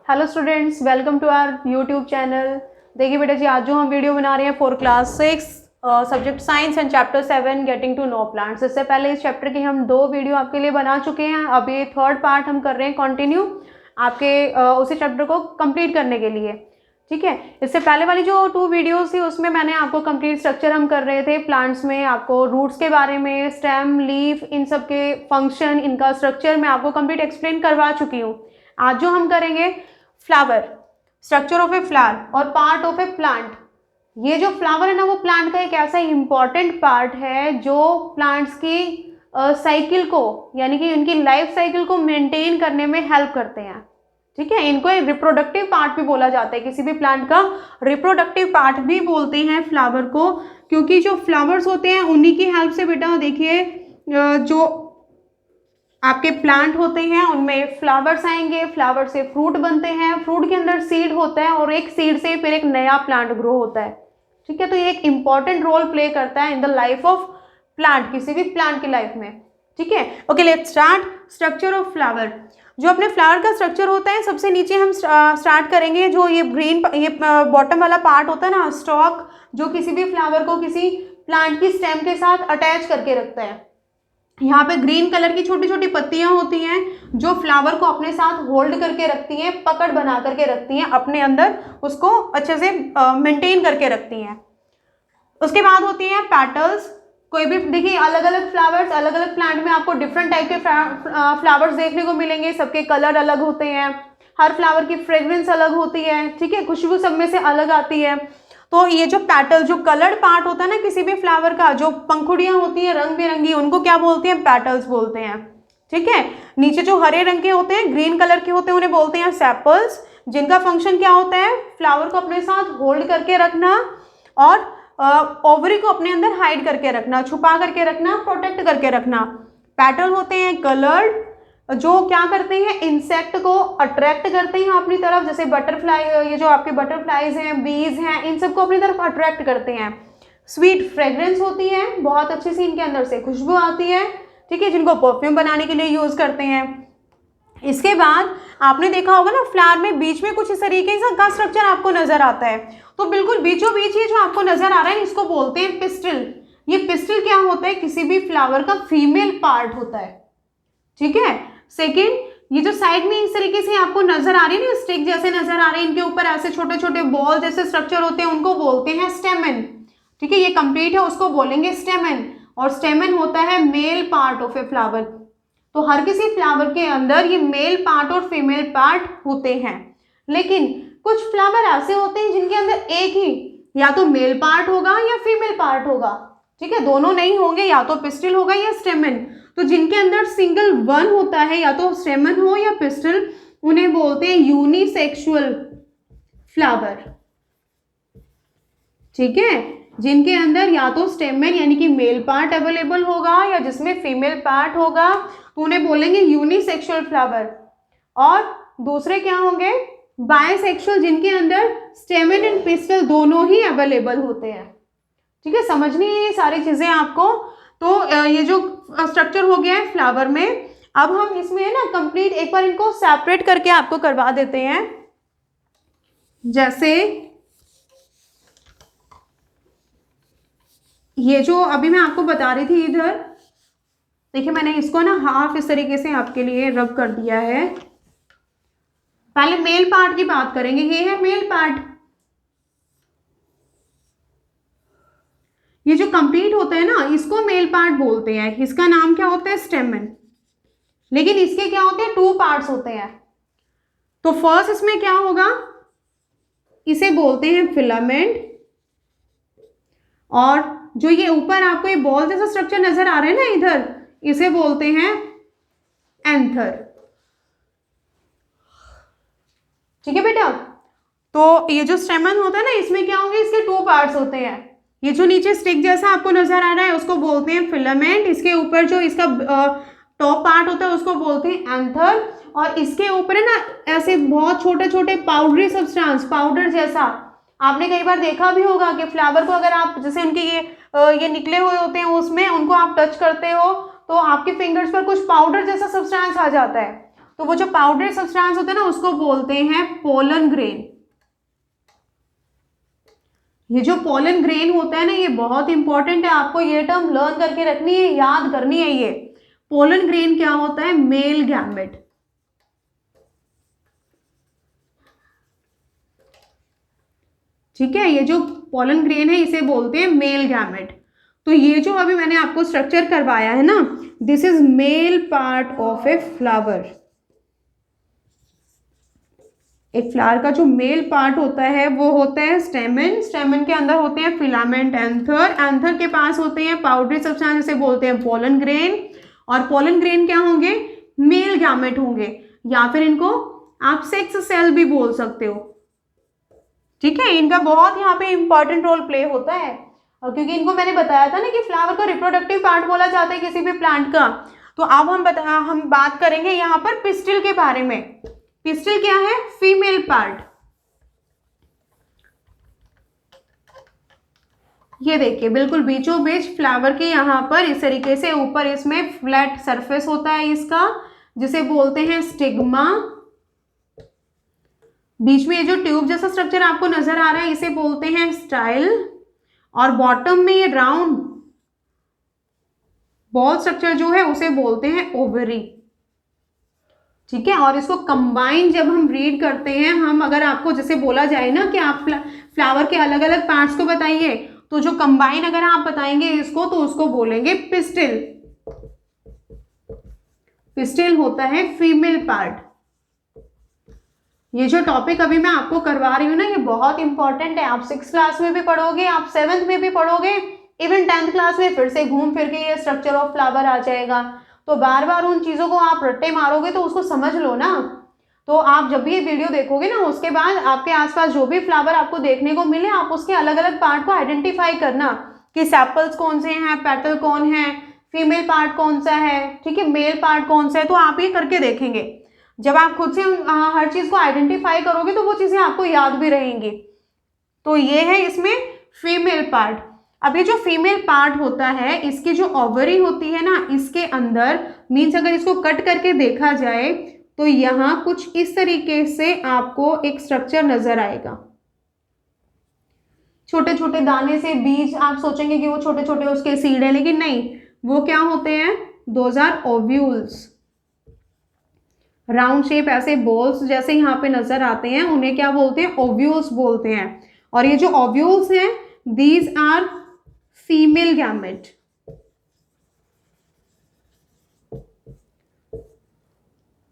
Hello students, welcome to our YouTube channel. देखिए बेटा जी, आज जो हम वीडियो बना रहे हैं for class 6 subject science and chapter 7 getting to know plants. इससे पहले इस चैप्टर की हम 2 वीडियो आपके लिए बना चुके हैं। अभी थर्ड पार्ट हम कर रहे हैं कंटिन्यू आपके उसी चैप्टर को कंप्लीट करने के लिए। ठीक है, इससे पहले वाली जो 2 वीडियोस थी उसमें मैंने आपको कंप्लीट स्ट्रक्चर हम कर रहे थे प्लांट्स में, आपको रूट्स के बारे में, स्टेम, लीफ, इन सब के फंक्शन, इनका स्ट्रक्चर मैं आपको कंप्लीट एक्सप्लेन करवा चुकी हूँ। आज जो हम करेंगे flower, structure of a flower और पार्ट ऑफ ए प्लांट। ये जो फ्लावर है ना, वो प्लांट का एक ऐसा इंपॉर्टेंट पार्ट है जो प्लांट्स की साइकिल को, यानी कि उनकी लाइफ साइकिल को मेंटेन करने में हेल्प करते हैं। ठीक है, इनको एक रिप्रोडक्टिव पार्ट भी बोला जाता है, किसी भी प्लांट का रिप्रोडक्टिव पार्ट भी बोलते हैं फ्लावर को, क्योंकि जो फ्लावर्स होते हैं उन्हीं की हेल्प से बेटा देखिए जो आपके प्लांट होते हैं उनमें फ्लावर्स आएंगे, फ्लावर से फ्रूट बनते हैं, फ्रूट के अंदर सीड होता है और एक सीड से फिर एक नया प्लांट ग्रो होता है। ठीक है, तो ये एक इंपॉर्टेंट रोल प्ले करता है in the life of plant, किसी भी प्लांट की लाइफ में। ठीक है, okay, let's start structure of flower. जो अपने फ्लावर का स्ट्रक्चर होता है, सबसे नीचे हम स्टार्ट करेंगे। जो ये ग्रीन, ये बॉटम वाला पार्ट होता है ना, स्टॉक, जो किसी भी फ्लावर को किसी प्लांट की स्टेम के साथ अटैच करके रखता है। यहाँ पे ग्रीन कलर की छोटी छोटी पत्तियां होती हैं जो फ्लावर को अपने साथ होल्ड करके रखती हैं, पकड़ बना करके रखती हैं, अपने अंदर उसको अच्छे से मेंटेन करके रखती हैं। उसके बाद होती हैं पेटल्स। कोई भी देखिए, अलग अलग फ्लावर्स, अलग अलग प्लांट में आपको डिफरेंट टाइप के फ्लावर्स देखने को मिलेंगे। सबके कलर अलग होते हैं, हर फ्लावर की फ्रेग्रेंस अलग होती है। ठीक है, खुशबू सब में से अलग आती है। तो ये जो पेटल, जो कलर्ड पार्ट होता है ना किसी भी फ्लावर का, जो पंखुड़ियां होती हैं रंग बिरंगी, उनको क्या बोलते हैं? पेटल्स बोलते हैं। ठीक है, नीचे जो हरे रंग के होते हैं, ग्रीन कलर के होते हैं, उन्हें बोलते हैं सेपल्स, जिनका फंक्शन क्या होता है? फ्लावर को अपने साथ होल्ड करके रखना और ओवरी को अपने अंदर हाइड करके रखना, छुपा करके रखना, प्रोटेक्ट करके रखना। पेटल होते हैं कलर्ड, जो क्या करते हैं? इंसेक्ट को अट्रैक्ट करते हैं अपनी तरफ, जैसे बटरफ्लाई, ये जो आपके बटरफ्लाईज हैं, बीज हैं, इन सबको अपनी तरफ अट्रैक्ट करते हैं। स्वीट फ्रेग्रेंस होती है, बहुत अच्छी सी इनके अंदर से खुशबू आती है। ठीक है, जिनको परफ्यूम बनाने के लिए यूज करते हैं। इसके बाद आपने देखा होगा ना, फ्लावर में बीच में कुछ इस तरीके का स्ट्रक्चर आपको नजर आता है। तो बिल्कुल बीचों बीच ये जो आपको नजर आ रहा है, इसको बोलते हैं पिस्टिल। ये पिस्टिल क्या होता है? किसी भी फ्लावर का फीमेल पार्ट होता है। ठीक है, सेकेंड, ये जो साइड में इस तरीके से आपको नजर आ रही है ना, स्टिक जैसे नजर आ रहे हैं, इनके ऊपर ऐसे छोटे छोटे बॉल जैसे स्ट्रक्चर होते हैं, उनको बोलते हैं स्टेमन। ठीक है, ये कंप्लीट है, उसको बोलेंगे स्टेमन। और स्टेमन होता है male part of a flower. तो हर किसी फ्लावर के अंदर ये मेल पार्ट और फीमेल पार्ट होते हैं। लेकिन कुछ फ्लावर ऐसे होते हैं जिनके अंदर एक ही, या तो मेल पार्ट होगा या फीमेल पार्ट होगा। ठीक है, दोनों नहीं होंगे, या तो पिस्टिल होगा या स्टेमन। तो जिनके अंदर सिंगल वन होता है, या तो स्टेमन हो या पिस्टिल, उन्हें बोलते हैं यूनिसेक्सुअल फ्लावर। ठीक है, जिनके अंदर या तो स्टेमन यानी कि मेल पार्ट अवेलेबल होगा या जिसमें फीमेल पार्ट होगा, तो उन्हें बोलेंगे यूनिसेक्सुअल फ्लावर। और दूसरे क्या होंगे? बायसेक्सुअल, जिनके अंदर स्टेमन एंड पिस्टिल दोनों ही अवेलेबल होते हैं। ठीक है, समझनी है ये सारी चीजें आपको। तो ये जो स्ट्रक्चर हो गया है फ्लावर में, अब हम इसमें है ना कंप्लीट एक बार इनको सेपरेट करके आपको करवा देते हैं। जैसे ये जो अभी मैं आपको बता रही थी, इधर देखिए मैंने इसको ना हाफ इस तरीके से आपके लिए रब कर दिया है। पहले मेल पार्ट की बात करेंगे। ये है मेल पार्ट। ये जो कंप्लीट होता है ना, इसको मेल पार्ट बोलते हैं। इसका नाम क्या होता है? स्टेमन। लेकिन इसके क्या होते हैं? 2 पार्ट्स होते हैं। तो फर्स्ट इसमें क्या होगा? इसे बोलते हैं फिलामेंट। और जो ये ऊपर आपको ये बॉल जैसा स्ट्रक्चर नजर आ रहा है ना इधर, इसे बोलते हैं एंथर। ठीक है बेटा, तो ये जो स्टेमन होता है ना, इसमें क्या होंगे? इसके 2 पार्ट्स होते हैं। ये जो नीचे स्टिक जैसा आपको नजर आ रहा है, उसको बोलते हैं फिलामेंट। इसके ऊपर जो इसका टॉप पार्ट होता है, उसको बोलते हैं एंथर। और इसके ऊपर है ना ऐसे बहुत छोटे छोटे पाउडरी सब्सटेंस, पाउडर जैसा आपने कई बार देखा भी होगा कि फ्लावर को अगर आप जैसे उनके ये निकले हुए होते हैं, उसमें उनको आप टच करते हो तो आपके फिंगर्स पर कुछ पाउडर जैसा सब्सटेंस आ जाता है। तो वो जो पाउडरी सब्सटेंस होता है ना उसको बोलते हैं पोलन ग्रेन। ये जो पोलन ग्रेन होता है ना ये बहुत इंपॉर्टेंट है, आपको ये टर्म लर्न करके रखनी है, याद करनी है। ये पोलन ग्रेन क्या होता है? Male gamete. ठीक है, ये जो पोलन ग्रेन है इसे बोलते हैं मेल गैमेट। तो ये जो अभी मैंने आपको स्ट्रक्चर करवाया है ना, this is male part of a flower. एक फ्लावर का जो मेल पार्ट होता है वो होता है स्टेमन। स्टेमन के अंदर होते हैं फिलामेंट, एंथर। एंथर के पास होते हैं पाउडरी सब्सटेंस, जिसे बोलते हैं पोलन ग्रेन। और पोलन ग्रेन क्या होंगे? मेल गैमेट होंगे, या फिर इनको आप सेक्स सेल भी बोल सकते हो। ठीक है, इनका बहुत यहाँ पे इंपॉर्टेंट रोल प्ले होता है, और क्योंकि इनको मैंने बताया था ना कि फ्लावर को रिप्रोडक्टिव पार्ट बोला जाता है किसी भी प्लांट का। तो अब हम बात करेंगे यहाँ पर पिस्टिल के बारे में। पिस्टिल क्या है? Female part. ये देखिए बिल्कुल बीचों बीच फ्लावर के यहाँ पर इस तरीके से ऊपर इसमें फ्लैट सरफेस होता है इसका, जिसे बोलते हैं स्टिग्मा। बीच में ये जो ट्यूब जैसा स्ट्रक्चर आपको नजर आ रहा है इसे बोलते हैं स्टाइल। और बॉटम में ये राउंड बॉल स्ट्रक्चर जो है उसे बोलते हैं ओवरी। ठीक है, और इसको कंबाइन जब हम रीड करते हैं, हम अगर आपको जैसे बोला जाए ना कि आप फ्लावर के अलग अलग पार्ट्स को बताइए, तो जो कंबाइन अगर आप बताएंगे इसको तो उसको बोलेंगे पिस्टिल। पिस्टिल होता है फीमेल पार्ट। ये जो टॉपिक अभी मैं आपको करवा रही हूँ ना ये बहुत इंपॉर्टेंट है। आप 6th क्लास में भी पढ़ोगे, आप 7th में भी पढ़ोगे, इवन 10th क्लास में फिर से घूम फिर के ये स्ट्रक्चर ऑफ फ्लावर आ जाएगा। तो बार बार उन चीज़ों को आप रट्टे मारोगे तो उसको समझ लो ना। तो आप जब भी ये वीडियो देखोगे ना उसके बाद आपके आसपास जो भी फ्लावर आपको देखने को मिले आप उसके अलग अलग पार्ट को आइडेंटिफाई करना कि सेपल्स कौन से हैं, पेटल कौन है, फीमेल पार्ट कौन सा है, ठीक है, मेल पार्ट कौन सा है। तो आप ये करके देखेंगे। जब आप खुद से हर चीज़ को आइडेंटिफाई करोगे तो वो चीज़ें आपको याद भी रहेंगी। तो ये है इसमें फीमेल पार्ट। अब ये जो फीमेल पार्ट होता है इसकी जो ओवरी होती है ना इसके अंदर मीन्स अगर इसको कट करके देखा जाए तो यहाँ कुछ इस तरीके से आपको एक स्ट्रक्चर नजर आएगा। छोटे छोटे दाने से बीज, आप सोचेंगे कि वो छोटे छोटे उसके सीड है, लेकिन नहीं, वो क्या होते हैं? Those are ovules. Round shape ऐसे बॉल्स जैसे यहाँ पे नजर आते हैं उन्हें क्या बोलते हैं? ओव्यूल्स बोलते हैं। और ये जो ओव्यूल्स हैं दीज आर फीमेल गैमेट।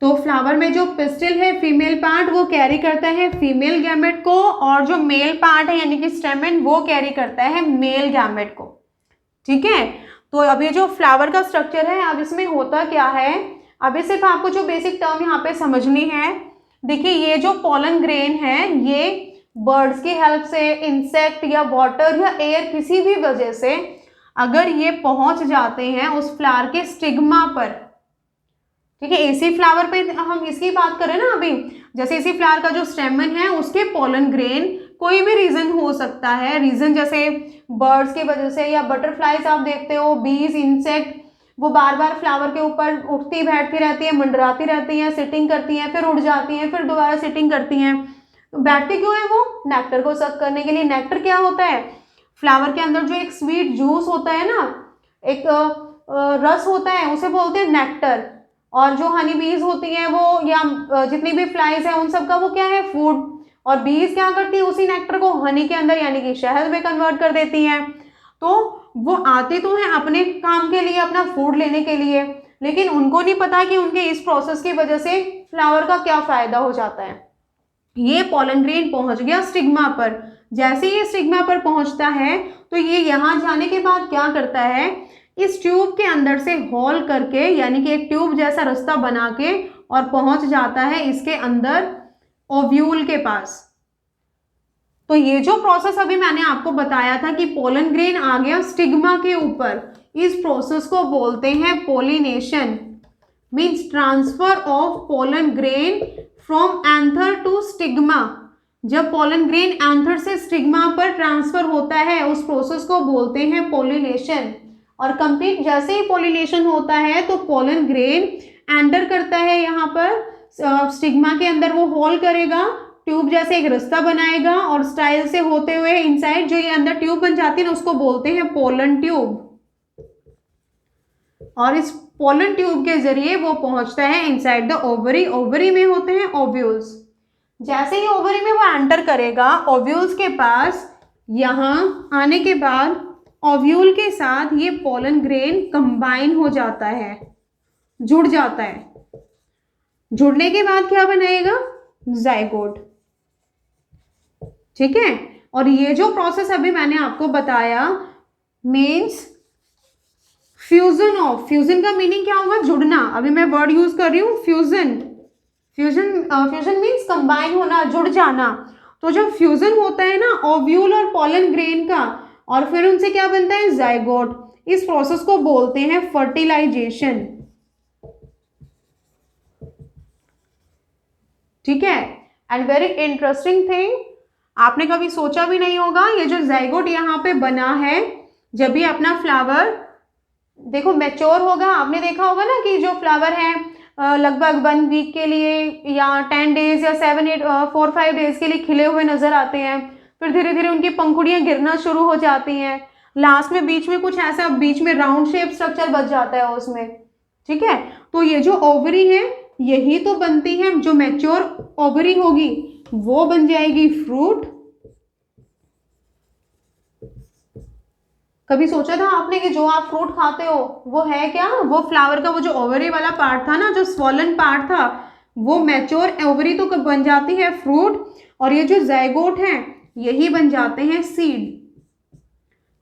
तो फ्लावर में जो पिस्टिल है फीमेल पार्ट वो कैरी करता है फीमेल गैमेट को, और जो मेल पार्ट है यानी कि स्टेमन वो कैरी करता है मेल गैमेट को। ठीक है, तो अब ये जो फ्लावर का स्ट्रक्चर है अब इसमें होता क्या है, अभी सिर्फ आपको जो बेसिक टर्म यहाँ पे समझनी है। देखिए ये जो पोलन ग्रेन है ये बर्ड्स की हेल्प से, इंसेक्ट या वाटर या एयर किसी भी वजह से अगर ये पहुंच जाते हैं उस फ्लावर के स्टिग्मा पर, ठीक है, इसी फ्लावर पे हम इसकी बात करें ना अभी, जैसे इसी फ्लावर का जो स्टेमन है उसके पोलन ग्रेन, कोई भी रीजन हो सकता है, रीजन जैसे बर्ड्स की वजह से या बटरफ्लाइज आप देखते हो, बीज, इंसेक्ट, वो बार बार फ्लावर के ऊपर उठती बैठती रहती है, मंडराती रहती हैं, सिटिंग करती हैं, फिर उड़ जाती हैं, फिर दोबारा सिटिंग करती हैं। तो बैठती क्यों है? वो नेक्टर को सक करने के लिए। नेक्टर क्या होता है? फ्लावर के अंदर जो एक स्वीट जूस होता है ना, एक रस होता है, उसे बोलते हैं नेक्टर। और जो हनी बीज होती हैं वो या जितनी भी फ्लाइज हैं उन सब का वो क्या है? फूड। और बीज क्या करती है? उसी नेक्टर को हनी के अंदर यानी कि शहद में कन्वर्ट कर देती हैं। तो वो आते तो हैं अपने काम के लिए, अपना फूड लेने के लिए, लेकिन उनको नहीं पता कि उनके इस प्रोसेस की वजह से फ्लावर का क्या फायदा हो जाता है। ये पोलन ग्रेन पहुंच गया स्टिग्मा पर। जैसे ये स्टिग्मा पर पहुंचता है तो ये यहाँ जाने के बाद क्या करता है, इस ट्यूब के अंदर से होल करके यानी कि एक ट्यूब जैसा रास्ता बना के और पहुंच जाता है इसके अंदर ओव्यूल के पास। तो ये जो प्रोसेस अभी मैंने आपको बताया था कि पोलन ग्रेन आ गया स्टिग्मा के ऊपर, इस प्रोसेस को बोलते हैं pollination, means transfer of pollen grain from anther to stigma. जब पोलन ग्रेन एंथर से स्टिग्मा पर ट्रांसफर होता है उस प्रोसेस को बोलते हैं पोलिनेशन। और कंप्लीट जैसे ही पोलिनेशन होता है तो पोलन ग्रेन एंटर करता है यहाँ पर स्टिग्मा के अंदर वो होल करेगा, ट्यूब जैसे एक रास्ता बनाएगा और स्टाइल से होते हुए इनसाइड जो ये अंदर ट्यूब बन जाती है ना उसको बोलते हैं पोलन ट्यूब। और इस पोलन ट्यूब के जरिए वो पहुंचता है इनसाइड द ओवरी। ओवरी में होते हैं ओव्यूल्स। जैसे ही ओवरी में वो एंटर करेगा ओव्यूल्स के पास, यहां आने के बाद ओव्यूल के साथ ये पोलन ग्रेन कंबाइन हो जाता है, जुड़ जाता है। जुड़ने के बाद क्या बनाएगा? जाइगोट। ठीक है। और ये जो प्रोसेस अभी मैंने आपको बताया मीन्स फ्यूजन ऑफ। फ्यूजन का मीनिंग क्या होगा? जुड़ना। अभी मैं वर्ड यूज कर रही हूं फ्यूजन। फ्यूजन मीन्स कंबाइन होना, जुड़ जाना। तो जब फ्यूजन होता है ना ओव्यूल और पोलन ग्रेन का, और फिर उनसे क्या बनता है? जाइगोट। इस प्रोसेस को बोलते हैं फर्टिलाइजेशन। ठीक है। एंड वेरी इंटरेस्टिंग थिंग, आपने कभी सोचा भी नहीं होगा ये जो जाइगोट यहाँ पे बना है, जब भी अपना फ्लावर देखो मैच्योर होगा, आपने देखा होगा ना कि जो फ्लावर है लगभग 1 वीक के लिए या 10 डेज या 4-5 डेज के लिए खिले हुए नजर आते हैं, फिर धीरे धीरे उनकी पंखुड़ियां गिरना शुरू हो जाती हैं, लास्ट में बीच में कुछ ऐसा बीच में राउंड शेप स्ट्रक्चर बच जाता है उसमें। ठीक है। तो ये जो ओवरी है यही तो बनती है, जो मैच्योर ओवरी होगी वो बन जाएगी फ्रूट। कभी सोचा था आपने कि जो आप फ्रूट खाते हो वो है क्या? वो फ्लावर का वो जो ओवरी वाला पार्ट था ना, जो स्वॉलन पार्ट था, वो मैच्योर ओवरी तो कब बन जाती है? फ्रूट। और ये जो जाइगोट है यही बन जाते हैं सीड।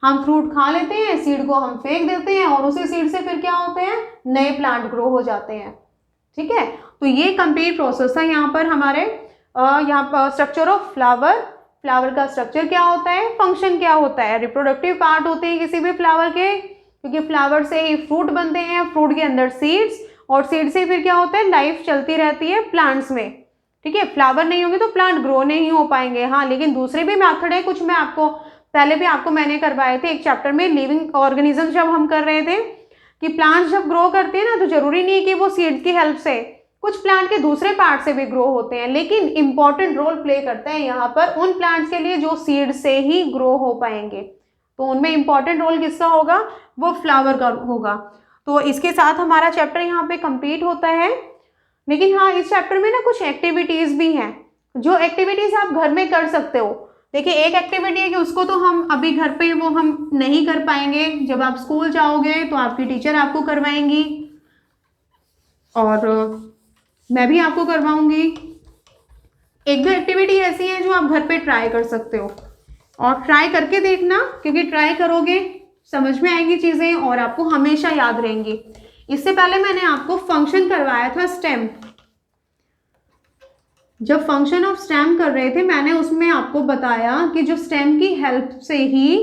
हम फ्रूट खा लेते हैं, सीड को हम फेंक देते हैं और उसी सीड से फिर क्या होते हैं? नए प्लांट ग्रो हो जाते हैं। ठीक है। तो ये कंप्लीट प्रोसेस था यहाँ पर हमारे यहाँ पर स्ट्रक्चर ऑफ फ्लावर। फ्लावर का स्ट्रक्चर क्या होता है, फंक्शन क्या होता है, रिप्रोडक्टिव पार्ट होते हैं किसी भी फ्लावर के, क्योंकि फ्लावर से ही फ्रूट बनते हैं, फ्रूट के अंदर सीड्स, और सीड से फिर क्या होता है? लाइफ चलती रहती है प्लांट्स में। ठीक है। फ्लावर नहीं होंगे तो प्लांट ग्रो नहीं हो पाएंगे। हाँ, लेकिन दूसरे भी मेथड है कुछ, मैं आपको पहले भी मैंने करवाए थे एक चैप्टर में, लिविंग ऑर्गेनिज्म जब हम कर रहे थे कि प्लांट्स जब ग्रो करते हैं ना तो जरूरी नहीं है कि वो सीड्स की हेल्प से, कुछ प्लांट के दूसरे पार्ट से भी ग्रो होते हैं, लेकिन इंपॉर्टेंट रोल प्ले करते हैं यहाँ पर उन प्लांट्स के लिए जो सीड से ही ग्रो हो पाएंगे। तो उनमें इंपॉर्टेंट रोल किसका होगा? वो फ्लावर का होगा। तो इसके साथ हमारा चैप्टर यहाँ पे कंप्लीट होता है। लेकिन हाँ, इस चैप्टर में ना कुछ एक्टिविटीज भी हैं, जो एक्टिविटीज आप घर में कर सकते हो। देखिए, एक एक्टिविटी है कि उसको तो हम अभी घर पे वो हम नहीं कर पाएंगे, जब आप स्कूल जाओगे तो आपकी टीचर आपको करवाएंगी और मैं भी आपको करवाऊंगी। एक दो एक्टिविटी ऐसी है जो आप घर पे ट्राई कर सकते हो, और ट्राई करके देखना, क्योंकि ट्राई करोगे समझ में आएंगी चीज़ें और आपको हमेशा याद रहेंगी। इससे पहले मैंने आपको फंक्शन करवाया था स्टेम। जब फंक्शन ऑफ स्टेम कर रहे थे मैंने उसमें आपको बताया कि जो स्टेम की हेल्प से ही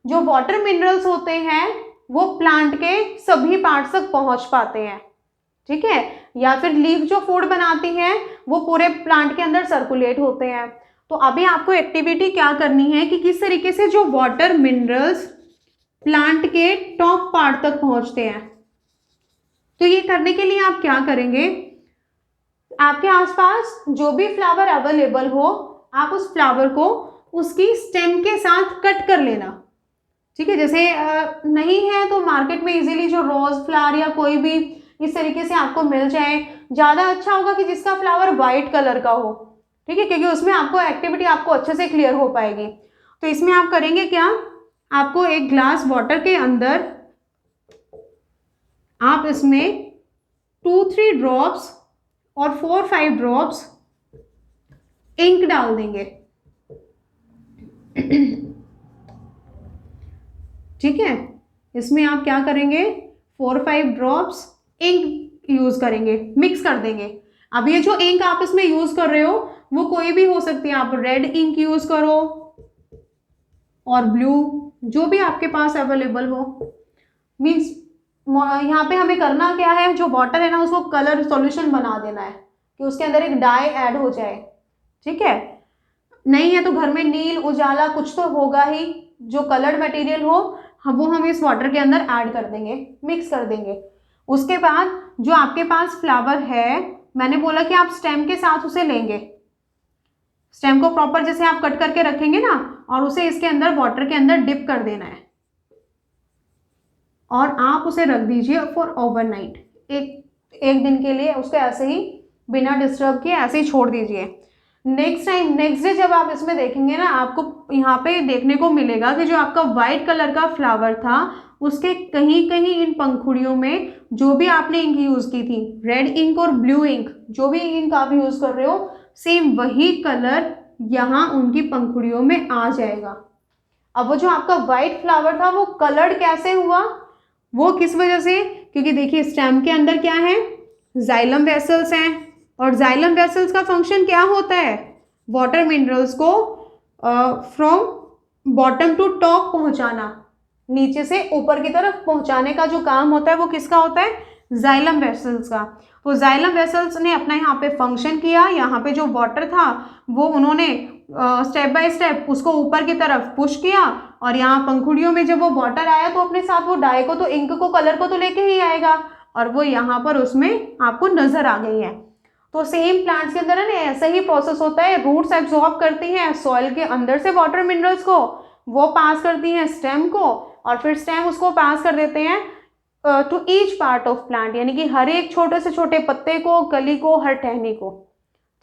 जो वाटर मिनरल्स होते हैं वो प्लांट के सभी पार्ट्स तक पहुंच पाते हैं। ठीक है। या फिर लीफ जो फूड बनाती है वो पूरे प्लांट के अंदर सर्कुलेट होते हैं। तो अभी आपको एक्टिविटी क्या करनी है कि किस तरीके से जो वाटर मिनरल्स प्लांट के टॉप पार्ट तक पहुंचते हैं। तो ये करने के लिए आप क्या करेंगे, आपके आसपास जो भी फ्लावर अवेलेबल हो आप उस फ्लावर को उसकी स्टेम के साथ कट कर लेना। ठीक है। जैसे नहीं है तो मार्केट में इजीली जो रोज फ्लावर या कोई भी इस तरीके से आपको मिल जाए, ज़्यादा अच्छा होगा कि जिसका फ्लावर वाइट कलर का हो। ठीक है, क्योंकि उसमें आपको एक्टिविटी आपको अच्छे से क्लियर हो पाएगी। तो इसमें आप करेंगे क्या, आपको एक ग्लास वाटर के अंदर आप इसमें 2-3 ड्रॉप्स और 4-5 ड्रॉप्स इंक डाल देंगे। ठीक है। इसमें आप क्या करेंगे, 4-5 ड्रॉप्स इंक यूज करेंगे, मिक्स कर देंगे। अब ये जो इंक आप इसमें यूज कर रहे हो वो कोई भी हो सकती है, आप रेड इंक यूज करो और ब्लू, जो भी आपके पास अवेलेबल हो। मीन्स यहाँ पे हमें करना क्या है, जो वाटर है ना उसको कलर सॉल्यूशन बना देना है कि उसके अंदर एक डाई ऐड हो जाए। ठीक है। नहीं है तो घर में नील उजाला कुछ तो होगा ही, जो कलर्ड मटेरियल हो वो हम इस वाटर के अंदर ऐड कर देंगे, मिक्स कर देंगे। उसके बाद जो आपके पास फ्लावर है मैंने बोला कि आप स्टेम के साथ उसे लेंगे, स्टेम को प्रॉपर जैसे आप कट करके रखेंगे ना, और उसे इसके अंदर वाटर के अंदर डिप कर देना है और आप उसे रख दीजिए फॉर ओवरनाइट, एक दिन के लिए उसको ऐसे ही बिना डिस्टर्ब किए ऐसे ही छोड़ दीजिए। नेक्स्ट डे जब आप इसमें देखेंगे ना, आपको यहाँ पे देखने को मिलेगा कि जो आपका वाइट कलर का फ्लावर था उसके कहीं कहीं इन पंखुड़ियों में जो भी आपने इंक यूज़ की थी, रेड इंक और ब्लू इंक, जो भी इंक आप यूज़ कर रहे हो, सेम वही कलर यहाँ उनकी पंखुड़ियों में आ जाएगा। अब वो जो आपका वाइट फ्लावर था वो कलर्ड कैसे हुआ, वो किस वजह से, क्योंकि देखिए स्टेम के अंदर क्या है, जाइलम वेसल्स हैं, और जाइलम वेसल्स का फंक्शन क्या होता है, वाटर मिनरल्स को फ्रॉम बॉटम टू टॉप पहुंचाना, नीचे से ऊपर की तरफ पहुंचाने का जो काम होता है वो किसका होता है, जाइलम वेसल्स का। तो जाइलम वेसल्स ने अपना यहाँ पे फंक्शन किया, यहाँ पे जो वाटर था वो उन्होंने स्टेप बाय स्टेप उसको ऊपर की तरफ पुश किया, और यहाँ पंखुड़ियों में जब वो वाटर आया तो अपने साथ वो डाई को तो इंक को कलर को तो लेके ही आएगा, और वो यहाँ पर उसमें आपको नजर आ गई है। तो सेम प्लांट्स के अंदर है ना ऐसा ही प्रोसेस होता है, रूट्स एब्जॉर्ब करती हैं सॉइल के अंदर से वाटर मिनरल्स को, वो पास करती हैं स्टेम को, और फिर स्टेम उसको पास कर देते हैं to each part of plant, यानी कि हर एक छोटे से छोटे पत्ते को, कली को, हर टहनी को।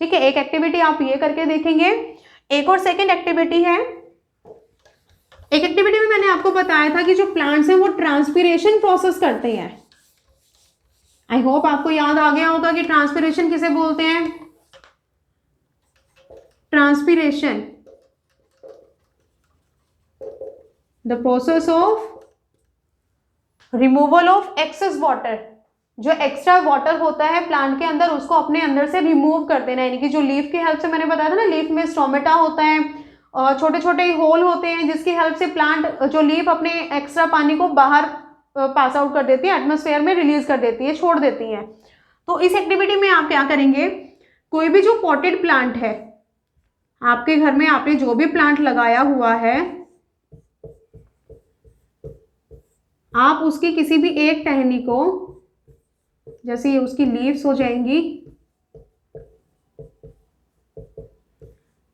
ठीक है, एक एक्टिविटी आप ये करके देखेंगे। एक और सेकेंड एक्टिविटी है, एक एक्टिविटी में मैंने आपको बताया था कि जो प्लांट्स हैं वो ट्रांसपिरेशन प्रोसेस करते हैं। आई होप आपको याद आ गया होगा कि ट्रांसपिरेशन किसे बोलते हैं, transpiration the process of removal of excess water, जो एक्स्ट्रा वाटर होता है प्लांट के अंदर उसको अपने अंदर से रिमूव कर देना, यानी कि जो लीफ की हेल्प से, मैंने बताया था ना लीफ में स्टोमेटा होता है, छोटे छोटे होल होते हैं जिसकी हेल्प से प्लांट जो लीफ अपने एक्स्ट्रा पानी को बाहर पास आउट कर देती है, एटमॉस्फेयर में रिलीज कर देती है, छोड़ देती है। तो इस एक्टिविटी में आप क्या करेंगे, कोई भी जो पॉटेड प्लांट है आपके घर में, आपने जो भी प्लांट लगाया हुआ है, आप उसकी किसी भी एक टहनी को, जैसे उसकी लीव्स हो जाएंगी,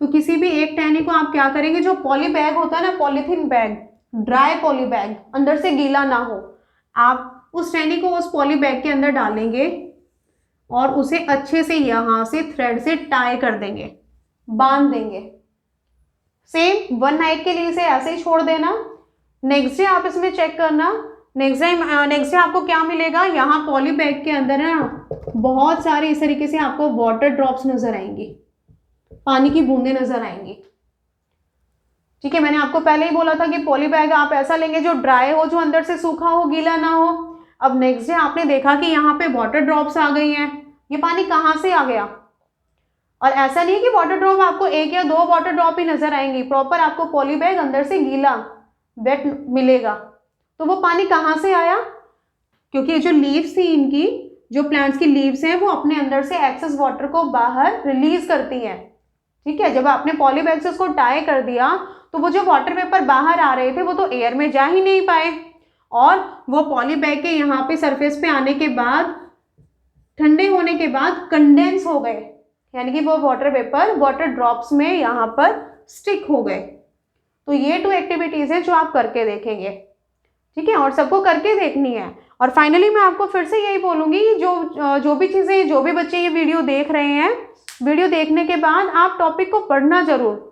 तो किसी भी एक टहनी को आप क्या करेंगे, जो पॉली बैग होता है ना, polythene bag, dry poly bag, अंदर से गीला ना हो, आप उस टहनी को उस पॉली बैग के अंदर डालेंगे और उसे अच्छे से यहां से थ्रेड से टाई कर देंगे, बांध देंगे। सेम 1 नाइट के लिए इसे ऐसे ही छोड़ देना। नेक्स्ट डे आप इसमें चेक करना, नेक्स्ट डे आपको क्या मिलेगा, यहाँ पॉली बैग के अंदर ना बहुत सारे इस तरीके से आपको वाटर ड्रॉप्स नजर आएंगी, पानी की बूंदें नजर आएंगी। ठीक है, मैंने आपको पहले ही बोला था कि पॉली बैग आप ऐसा लेंगे जो ड्राई हो, जो अंदर से सूखा हो, गीला ना हो। अब नेक्स्ट डे आपने देखा कि यहाँ पे वाटर ड्रॉप्स आ गई हैं, ये पानी कहाँ से आ गया, और ऐसा नहीं है कि वाटर ड्रॉप आपको 1 या 2 वाटर ड्रॉप ही नजर आएंगी, प्रॉपर आपको पॉली बैग अंदर से गीला वेट मिलेगा। तो वो पानी कहाँ से आया, क्योंकि जो लीव्स थी इनकी, जो प्लांट्स की लीव्स हैं, वो अपने अंदर से एक्सेस वाटर को बाहर रिलीज करती हैं। ठीक है, जब आपने पॉली बैग से उसको टाई कर दिया तो वो जो वाटर वेपर बाहर आ रहे थे वो तो एयर में जा ही नहीं पाए, और वो पॉली बैग के यहाँ पे सरफेस पे आने के बाद, ठंडे होने के बाद कंडेंस हो गए, यानी कि वो वाटर वेपर वाटर ड्रॉप्स में यहाँ पर स्टिक हो गए। तो ये 2 एक्टिविटीज़ हैं जो आप करके देखेंगे। ठीक है, और सबको करके देखनी है। और फाइनली मैं आपको फिर से यही बोलूँगी, जो भी चीज़ें, जो भी बच्चे ये वीडियो देख रहे हैं, वीडियो देखने के बाद आप टॉपिक को पढ़ना जरूर,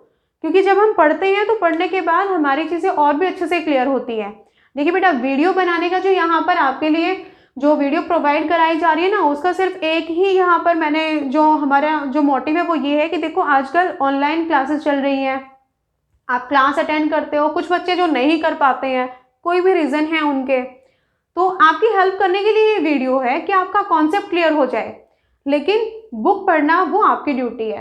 क्योंकि जब हम पढ़ते हैं तो पढ़ने के बाद हमारी चीज़ें और भी अच्छे से क्लियर होती हैं। देखिए बेटा, वीडियो बनाने का जो यहाँ पर आपके लिए जो वीडियो प्रोवाइड कराई जा रही है ना, उसका सिर्फ एक ही यहाँ पर मैंने जो हमारा जो मोटिव है वो ये है कि देखो आजकल ऑनलाइन क्लासेस चल रही हैं, आप क्लास अटेंड करते हो, कुछ बच्चे जो नहीं कर पाते हैं, कोई भी रीज़न है उनके, तो आपकी हेल्प करने के लिए ये वीडियो है कि आपका कॉन्सेप्ट क्लियर हो जाए। लेकिन बुक पढ़ना वो आपकी ड्यूटी है,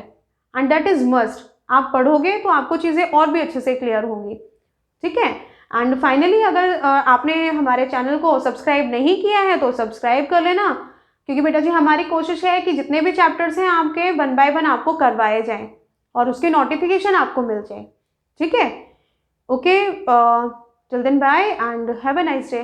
एंड दैट इज़ मस्ट। आप पढ़ोगे तो आपको चीज़ें और भी अच्छे से क्लियर होंगी। ठीक है, एंड फाइनली अगर आपने हमारे चैनल को सब्सक्राइब नहीं किया है तो सब्सक्राइब कर लेना, क्योंकि बेटा जी हमारी कोशिश है कि जितने भी चैप्टर्स हैं आपके 1 बाय 1 आपको करवाए जाएं और उसकी नोटिफिकेशन आपको मिल जाए। ठीक है, okay, till then bye and have a nice day.